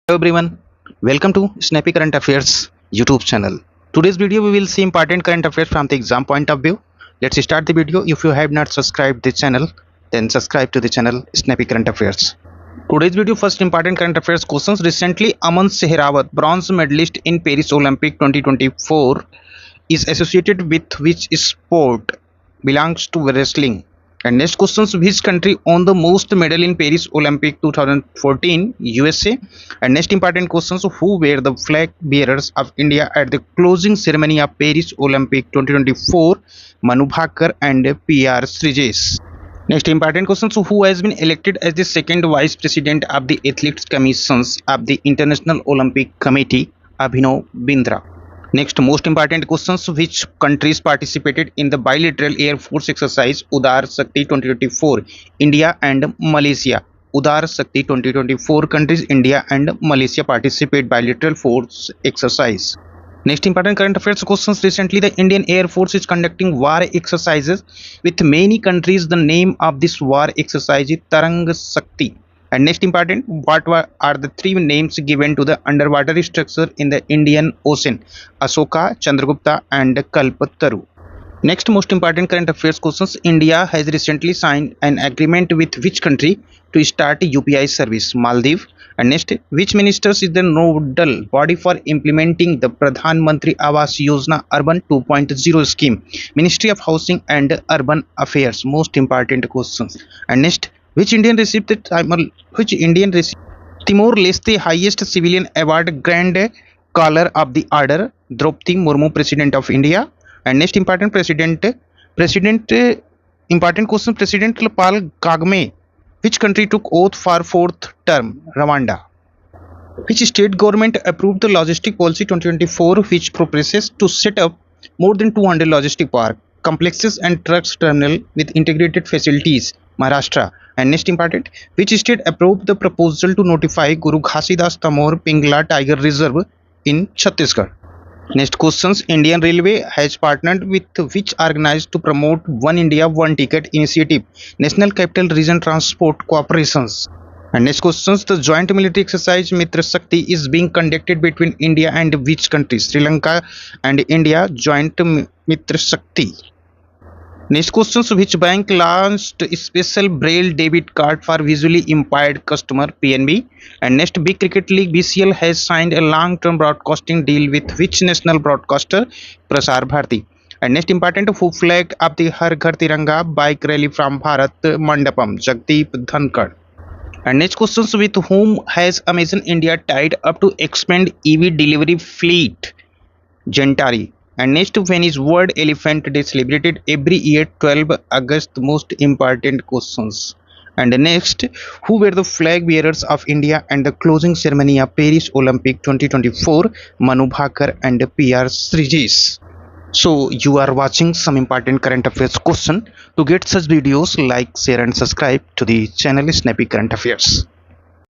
Hello everyone, welcome to Snappy Current Affairs YouTube channel. Today's video we will see important current affairs from the exam point of view. Let's start the video. If you have not subscribed the channel, then subscribe to the channel Snappy Current Affairs. Today's video first important current affairs questions. Recently, Aman Sehrawat, bronze medalist in Paris Olympic 2024, is associated with which sport? Belongs to wrestling. And next questions, which country won the most medal in Paris Olympic 2014? USA. And next important questions, who were the flag bearers of India at the closing ceremony of Paris Olympic 2024? Manu Bhaker and PR Srijesh. Next important questions, who has been elected as the second vice president of the Athletes Commissions of the International Olympic Committee? Abhinav Bindra. Next most important questions, which countries participated in the bilateral air force exercise Udar Shakti 2024? India and Malaysia. Udar Shakti 2024 countries India and Malaysia participate bilateral force exercise. Next important current affairs questions, recently the Indian Air Force is conducting war exercises with many countries. The name of this war exercise is Tarang Shakti. And next important, what are the three names given to the underwater structure in the Indian Ocean? Ashoka, Chandragupta and Kalpataru. Next most important current affairs questions, India has recently signed an agreement with which country to start a UPI service? Maldives. And next, which ministers is the nodal body for implementing the Pradhan Mantri Awas Yojana Urban 2.0 scheme? Ministry of Housing and Urban Affairs. Most important questions. And next, which Indian received Timor-Leste highest civilian award, Grand Collar of the Order? Draupadi Murmu, President of India. And next important important question, President Paul Kagame, which country took oath for fourth term? Rwanda. Which state government approved the Logistic Policy 2024, which proposes to set up more than 200 logistic park complexes and trucks terminal with integrated facilities? Maharashtra. And next important, which state approved the proposal to notify Guru Ghasidas Tamor Pingla Tiger Reserve in Chhattisgarh? Next questions, Indian Railway has partnered with which organized to promote One India One Ticket initiative? National Capital Region Transport Corporations. And next questions, the joint military exercise Mitra Shakti is being conducted between India and which country? Sri Lanka and India joint Mitra Shakti. Next questions, which bank launched a special braille debit card for visually impaired customer? PNB. And next, Big Cricket League BCL has signed a long-term broadcasting deal with which national broadcaster? Prasar Bharati. And next important, who flagged up the Har Ghar Tiranga bike rally from Bharat Mandapam? Jagdeep Dhankar. And next questions, with whom has Amazon India tied up to expand EV delivery fleet? Gentari. And next, when is World Elephant Day celebrated? Every year 12 August. Most important questions. And next, who were the flag bearers of India and the closing ceremony of Paris Olympic 2024? Manu Bhaker and PR Srijesh. So you are watching some important current affairs question. To get such videos, like, share and subscribe to the channel Snappy Current Affairs.